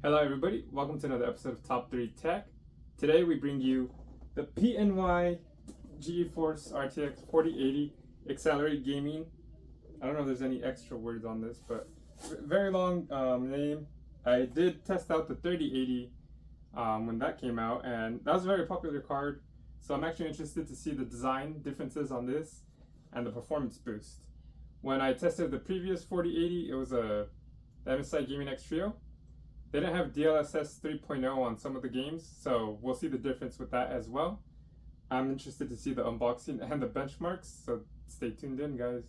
Hello everybody, welcome to another episode of Top3Tech. Today we bring you the PNY GeForce RTX 4080 Accelerate Gaming. I don't know if there's any extra words on this, but very long name. I did test out the 3080 when that came out, and that was a very popular card. So I'm actually interested to see the design differences on this and the performance boost. When I tested the previous 4080, it was a MSI Gaming X Trio. They didn't have DLSS 3.0 on some of the games, so we'll see the difference with that as well. I'm interested to see the unboxing and the benchmarks, so stay tuned in, guys.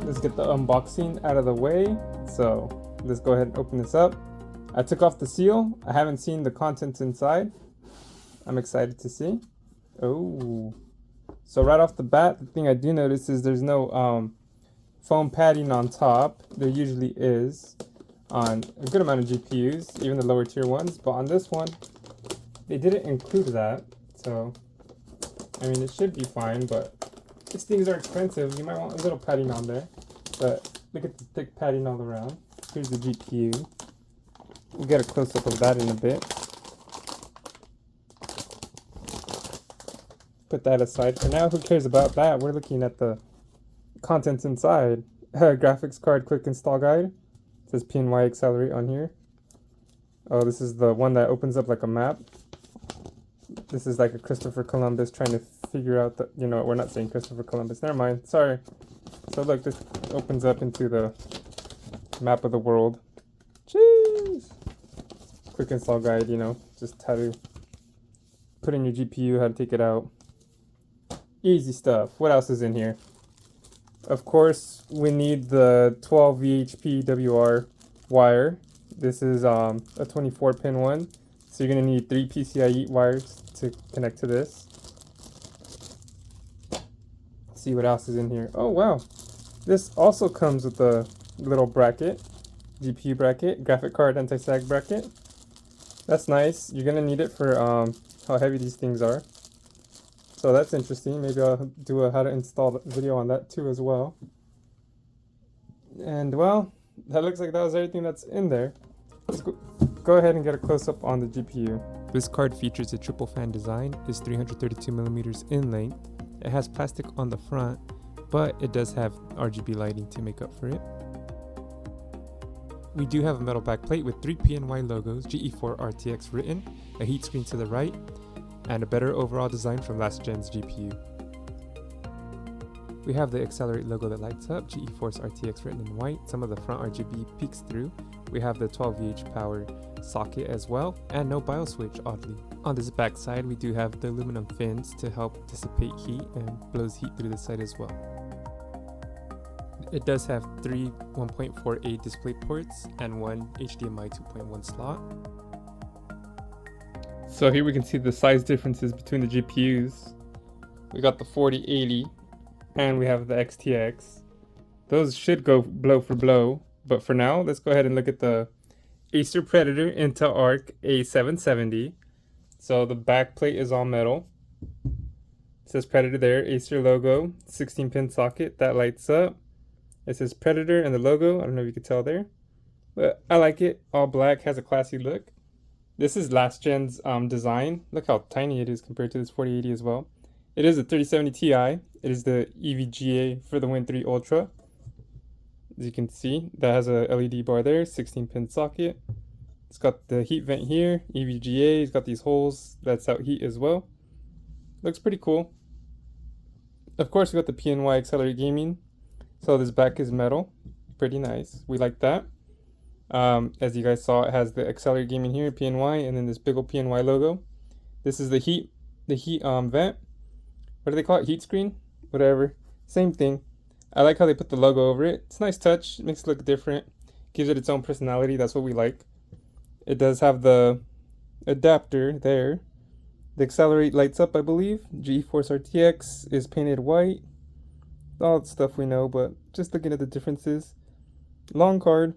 Let's get the unboxing out of the way. So let's go ahead and open this up. I took off the seal. I haven't seen the contents inside. I'm excited to see. Oh, so right off the bat, the thing I do notice is there's no foam padding on top. There usually is on a good amount of GPUs, even the lower tier ones, but on this one they didn't include that. So I mean, it should be fine, but these things are expensive. You might want a little padding on there, but look at the thick padding all around. Here's the GPU. We'll get a close-up of that in a bit. Put that aside for now. Who cares about that? We're looking at the contents inside. Graphics card quick install guide. It says PNY Accelerate on here. Oh, this is the one that opens up like a map. This is like a Christopher Columbus trying to figure out the, you know, we're not saying Christopher Columbus, never mind, sorry. So look, this opens up into the map of the world. Jeez! Quick install guide, you know, just how to put in your GPU, how to take it out. Easy stuff. What else is in here? Of course, we need the 12 VHP WR wire. This is a 24 pin one. So you're going to need 3 PCIe wires to connect to this. Let's see what else is in here. Oh wow, this also comes with a little bracket, GPU bracket, graphic card anti-sag bracket. That's nice. You're going to need it for how heavy these things are. So that's interesting. Maybe I'll do a how to install video on that too as well. And well, that looks like that was everything that's in there. Let's go ahead and get a close-up on the GPU. This card features a triple fan design, is 332mm in length. It has plastic on the front, but it does have RGB lighting to make up for it. We do have a metal backplate with 3 PNY logos, GeForce RTX written, a heat screen to the right, and a better overall design from last gen's GPU. We have the Accelerate logo that lights up, GeForce RTX written in white, some of the front RGB peeks through. We have the 12VH power socket as well, and no BIOS switch, oddly. On this back side, we do have the aluminum fins to help dissipate heat and blows heat through the side as well. It does have 3 1.4A display ports and 1 HDMI 2.1 slot. So here we can see the size differences between the GPUs. We got the 4080 and we have the XTX. Those should go blow for blow, but for now, let's go ahead and look at the Acer Predator Intel Arc A770. So the back plate is all metal. It says Predator there, Acer logo, 16 pin socket that lights up. It says Predator and the logo, I don't know if you can tell there, but I like it. All black, has a classy look. This is last gen's design. Look how tiny it is compared to this 4080 as well. It is a 3070 Ti. It is the EVGA for the Win 3 Ultra. As you can see, that has a LED bar there, 16 pin socket. It's got the heat vent here, EVGA. It's got these holes that's out heat as well. Looks pretty cool. Of course, we got the PNY XLR8 gaming. So this back is metal, pretty nice. We like that. As you guys saw, it has the XLR8 gaming here, PNY, and then this big old PNY logo. This is the heat vent. What do they call it? Heat screen? Whatever. Same thing. I like how they put the logo over it. It's a nice touch. It makes it look different. Gives it its own personality. That's what we like. It does have the adapter there. The accelerate lights up, I believe. GeForce RTX is painted white. All the stuff we know, but just looking at the differences. Long card.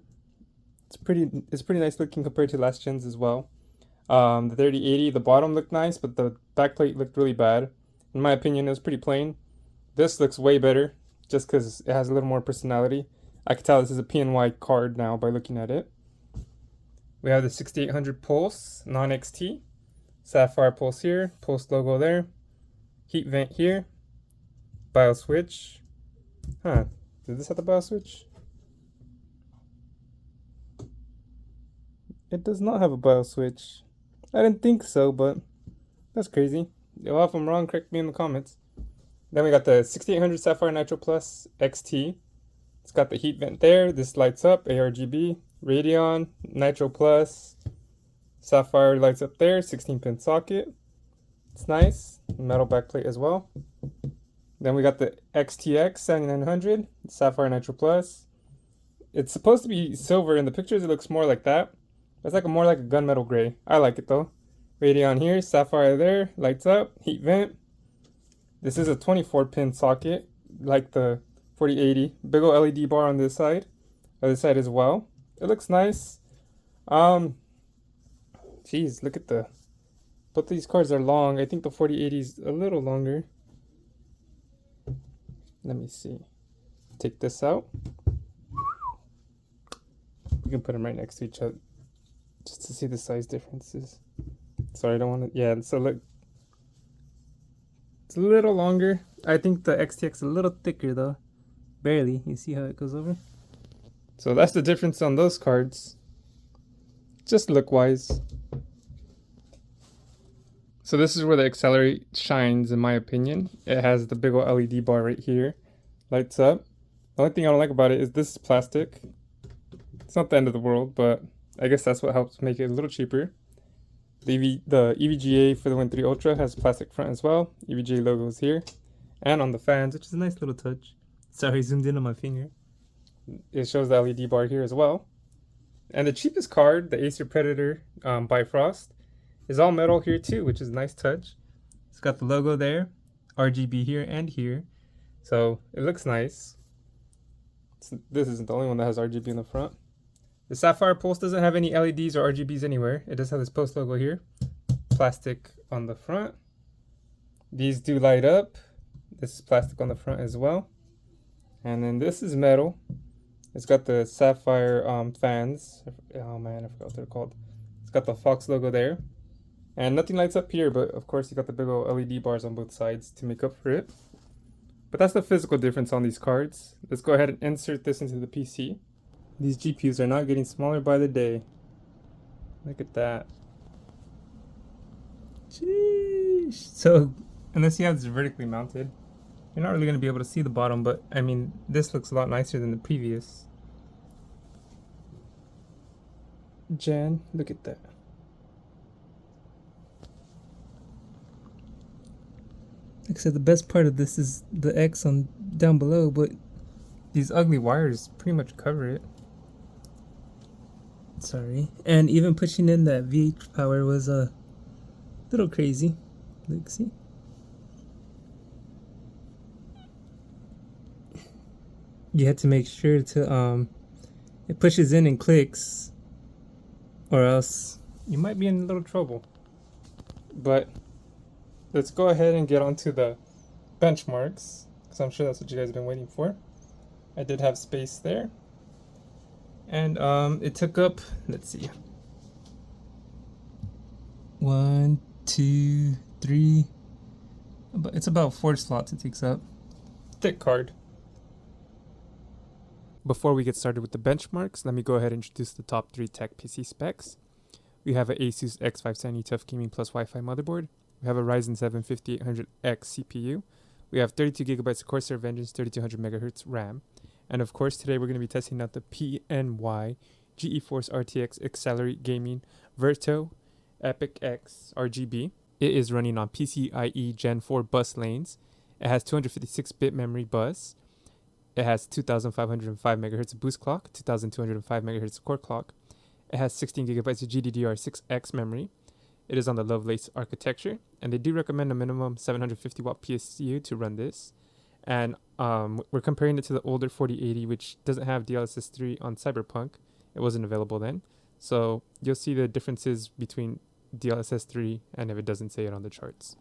It's pretty nice looking compared to last gens as well. The 3080, the bottom looked nice, but the backplate looked really bad. In my opinion, it was pretty plain. This looks way better, just because it has a little more personality. I can tell this is a PNY card now by looking at it. We have the 6800 Pulse, non-XT. Sapphire Pulse here, Pulse logo there. Heat vent here. BIOS switch. Huh, did this have the BIOS switch? It does not have a BIOS switch. I didn't think so, but that's crazy. Well, if I'm wrong, correct me in the comments. Then we got the 6800 Sapphire Nitro Plus XT. It's got the heat vent there. This lights up, ARGB, Radeon, Nitro Plus. Sapphire lights up there, 16-pin socket. It's nice. Metal backplate as well. Then we got the XTX 7900 Sapphire Nitro Plus. It's supposed to be silver. In the pictures, it looks more like that. It's like more like a gunmetal gray. I like it though. Radeon here, Sapphire there, lights up, heat vent. This is a 24-pin socket, like the 4080. Big ol' LED bar on this side. Other side as well. It looks nice. Jeez, look at both of these cards are long. I think the 4080 is a little longer. Let me see. Take this out. You can put them right next to each other, just to see the size differences. Sorry, I don't want to. Yeah, so look, it's a little longer. I think the XTX is a little thicker though. Barely. You see how it goes over? So that's the difference on those cards. Just look wise. So this is where the Accelerate shines, in my opinion. It has the big old LED bar right here. Lights up. The only thing I don't like about it is this is plastic. It's not the end of the world, but I guess that's what helps make it a little cheaper. The EVGA for the Win 3 Ultra has plastic front as well. EVGA logo is here. And on the fans, which is a nice little touch. Sorry, zoomed in on my finger. It shows the LED bar here as well. And the cheapest card, the Acer Predator Bifrost, is all metal here too, which is a nice touch. It's got the logo there, RGB here and here. So it looks nice. This isn't the only one that has RGB in the front. The Sapphire Pulse doesn't have any LEDs or RGBs anywhere. It does have this post logo here. Plastic on the front. These do light up. This is plastic on the front as well. And then this is metal. It's got the Sapphire fans. Oh man, I forgot what they're called. It's got the Fox logo there. And nothing lights up here, but of course you got the big old LED bars on both sides to make up for it. But that's the physical difference on these cards. Let's go ahead and insert this into the PC. These GPUs are not getting smaller by the day. Look at that. Sheesh. So, unless you have this vertically mounted, you're not really going to be able to see the bottom, but I mean, this looks a lot nicer than the previous gen. Look at that. Like I said, the best part of this is the X on down below, but these ugly wires pretty much cover it. Sorry. And even pushing in that VH power was a little crazy. Look, see? You have to make sure to it pushes in and clicks, or else you might be in a little trouble. But let's go ahead and get onto the benchmarks, because I'm sure that's what you guys have been waiting for. I did have space there. And it took up, let's see, 1, 2, 3, but it's about 4 slots it takes up. Thick card. Before we get started with the benchmarks, let me go ahead and introduce the Top3Tech PC specs. We have an Asus X570 Tough Gaming Plus Wi-Fi motherboard. We have a Ryzen 7 5800X CPU We have 32 gigabytes of Corsair Vengeance 3200 megahertz RAM. And of course, today we're going to be testing out the PNY GeForce RTX Accelerate Gaming VERTO Epic X RGB. It is running on PCIe Gen 4 bus lanes. It has 256-bit memory bus. It has 2505 megahertz of boost clock, 2205 megahertz of core clock. It has 16 gigabytes of GDDR6X memory. It is on the Lovelace architecture, and they do recommend a minimum 750 watt PSU to run this. And we're comparing it to the older 4080, which doesn't have DLSS 3 on Cyberpunk. It wasn't available then. So you'll see the differences between DLSS 3 and if it doesn't say it on the charts.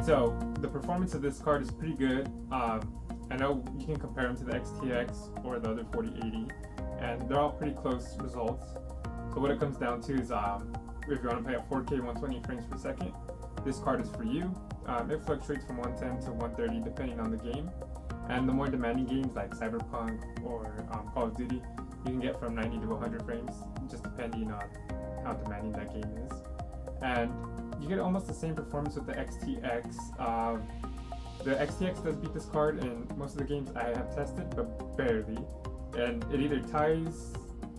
So the performance of this card is pretty good. I know you can compare them to the XTX or the other 4080, and they're all pretty close results. So what it comes down to is if you want to play at 4K 120 frames per second, this card is for you. It fluctuates from 110 to 130 depending on the game. And the more demanding games like Cyberpunk or Call of Duty, you can get from 90 to 100 frames, just depending on how demanding that game is. And you get almost the same performance with the XTX. The XTX does beat this card in most of the games I have tested, but barely. And it either ties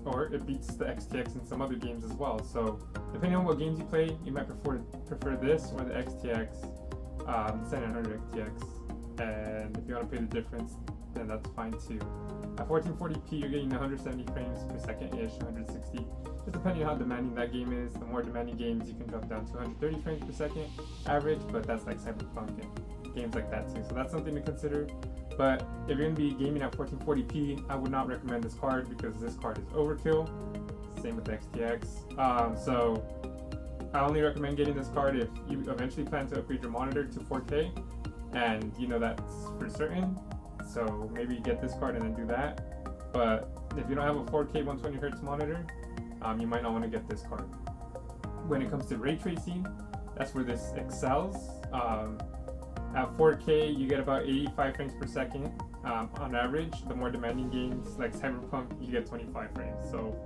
or it beats the XTX in some other games as well. So depending on what games you play, you might prefer this or the XTX, the 7900 XTX. And if you want to play the difference, then that's fine too. At 1440p, you're getting 170 frames per second-ish, 160. Just depending on how demanding that game is. The more demanding games, you can drop down to 130 frames per second average, but that's like Cyberpunk and games like that too. So that's something to consider. But if you're going to be gaming at 1440p, I would not recommend this card because this card is overkill. Same with the XTX. So I only recommend getting this card if you eventually plan to upgrade your monitor to 4K, and you know that's for certain. So maybe get this card and then do that. But if you don't have a 4K 120Hz monitor, you might not want to get this card. When it comes to ray tracing, that's where this excels. At 4K, you get about 85 frames per second on average. The more demanding games like Cyberpunk, you get 25 frames. So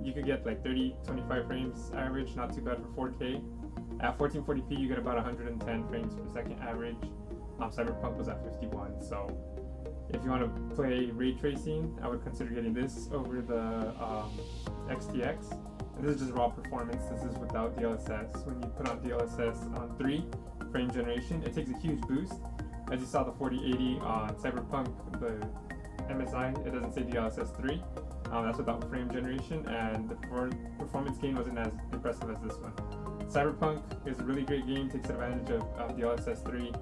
you could get like 30, 25 frames average, not too bad for 4K. At 1440p, you get about 110 frames per second average. Cyberpunk was at 51. So if you want to play ray tracing, I would consider getting this over the XTX. And this is just raw performance. This is without DLSS. When you put on DLSS on 3 frame generation, it takes a huge boost. As you saw the 4080 on Cyberpunk, the MSI, it doesn't say DLSS 3. That's without frame generation, and the performance gain wasn't as impressive as this one. Cyberpunk is a really great game, takes advantage of DLSS 3.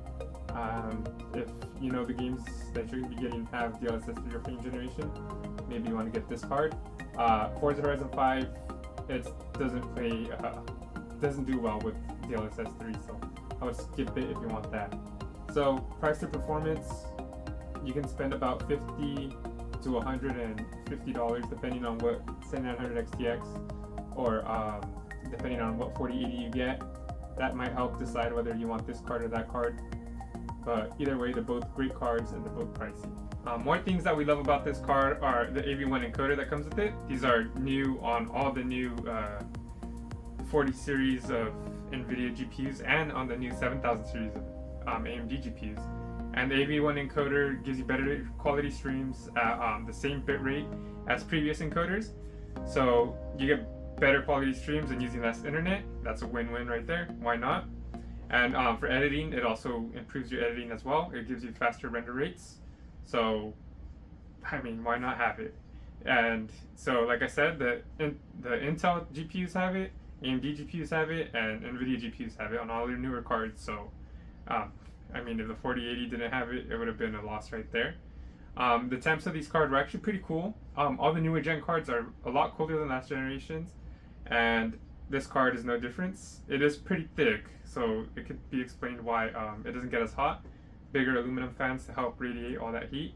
If you know the games that you're going to be getting have DLSS 3 or frame generation, maybe you want to get this card. Forza Horizon 5, it doesn't do well with DLSS 3, so I would skip it if you want that. So price to performance, you can spend about $50 to $150 depending on what 7900 XTX or depending on what 4080 you get. That might help decide whether you want this card or that card. But either way, they're both great cards and they're both pricey. More things that we love about this card are the AV1 encoder that comes with it. These are new on all the new 40 series of NVIDIA GPUs and on the new 7000 series of AMD GPUs. And the AV1 encoder gives you better quality streams at the same bitrate as previous encoders. So you get better quality streams and using less internet. That's a win-win right there. Why not? And for editing, it also improves your editing as well. It gives you faster render rates. So, I mean, why not have it? And so, like I said, the Intel GPUs have it, AMD GPUs have it, and NVIDIA GPUs have it on all their newer cards. So, I mean, if the 4080 didn't have it, it would have been a loss right there. The temps of these cards were actually pretty cool. All the newer gen cards are a lot cooler than last generations, and this card is no difference. It is pretty thick, so it could be explained why it doesn't get as hot. Bigger aluminum fans to help radiate all that heat.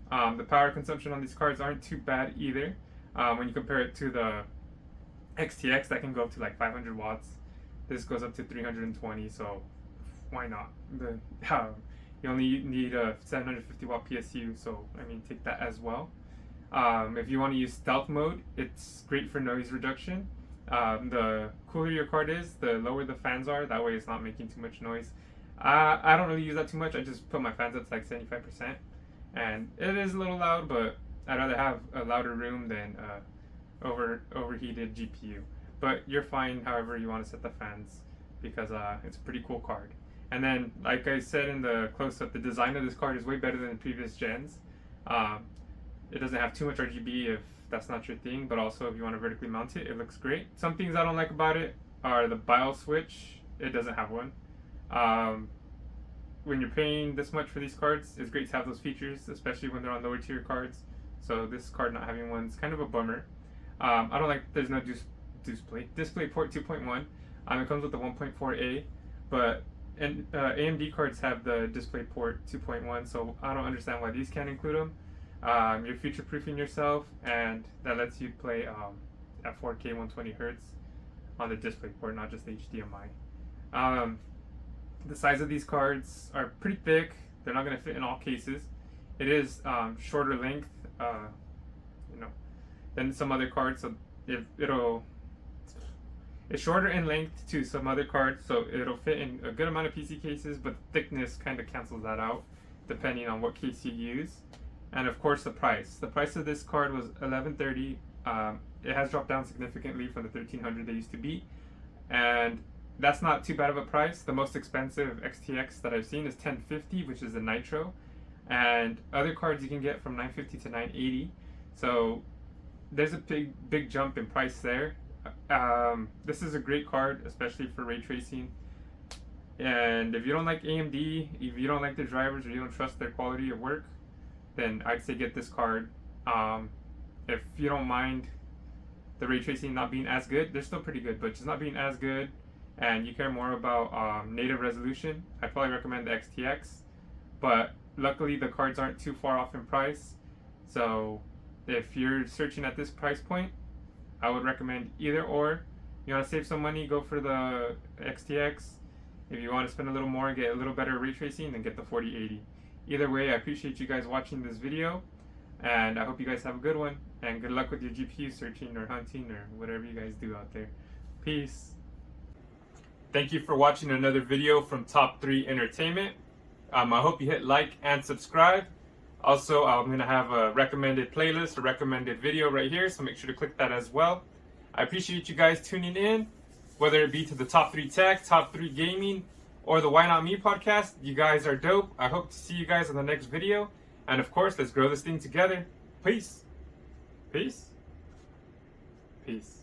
The power consumption on these cards aren't too bad either. When you compare it to the XTX, that can go up to like 500 watts. This goes up to 320, so why not? You only need a 750 watt PSU, so I mean, take that as well. If you want to use stealth mode, it's great for noise reduction. The cooler your card is, the lower the fans are. That way it's not making too much noise. I don't really use that too much. I just put my fans up to like 75%. And it is a little loud, but I'd rather have a louder room than overheated GPU. But you're fine however you want to set the fans because it's a pretty cool card. And then, like I said in the close-up, the design of this card is way better than the previous gens. It doesn't have too much RGB if that's not your thing, but also if you want to vertically mount it, it looks great. Some things I don't like about it are the BIOS switch. It doesn't have one. When you're paying this much for these cards, it's great to have those features, especially when they're on lower tier cards. So this card not having one is kind of a bummer. I don't like there's no DisplayPort 2.1. It comes with the 1.4A, but and AMD cards have the DisplayPort 2.1, so I don't understand why these can't include them. You're future-proofing yourself, and that lets you play at 4K 120 hertz on the DisplayPort, not just HDMI. The size of these cards are pretty thick. They're not going to fit in all cases. It is shorter length, than some other cards, so it's shorter in length to some other cards, so it'll fit in a good amount of PC cases, but thickness kind of cancels that out depending on what case you use. And of course, the price. The price of this card was $1130. It has dropped down significantly from the $1300 they used to be, and that's not too bad of a price. The most expensive XTX that I've seen is $1050, which is a Nitro, and other cards you can get from $950 to $980. So there's a big jump in price there. This is a great card, especially for ray tracing. And if you don't like AMD, if you don't like their drivers, or you don't trust their quality of work, then I'd say get this card. If you don't mind the ray tracing not being as good, they're still pretty good, but just not being as good, and you care more about native resolution, I'd probably recommend the XTX. But luckily the cards aren't too far off in price, so if you're searching at this price point, I would recommend either or. You want to save some money, go for the XTX. If you want to spend a little more and get a little better ray tracing, then get the 4080. Either way, I appreciate you guys watching this video, and I hope you guys have a good one, and good luck with your GPU searching or hunting or whatever you guys do out there. Peace. Thank you for watching another video from Top3 Entertainment. I hope you hit like and subscribe. Also, I'm going to have a recommended playlist, a recommended video right here, so make sure to click that as well. I appreciate you guys tuning in, whether it be to the Top3Tech, Top3 Gaming, or the Why Not Me podcast. You guys are dope. I hope to see you guys in the next video. And of course, let's grow this thing together. Peace. Peace. Peace.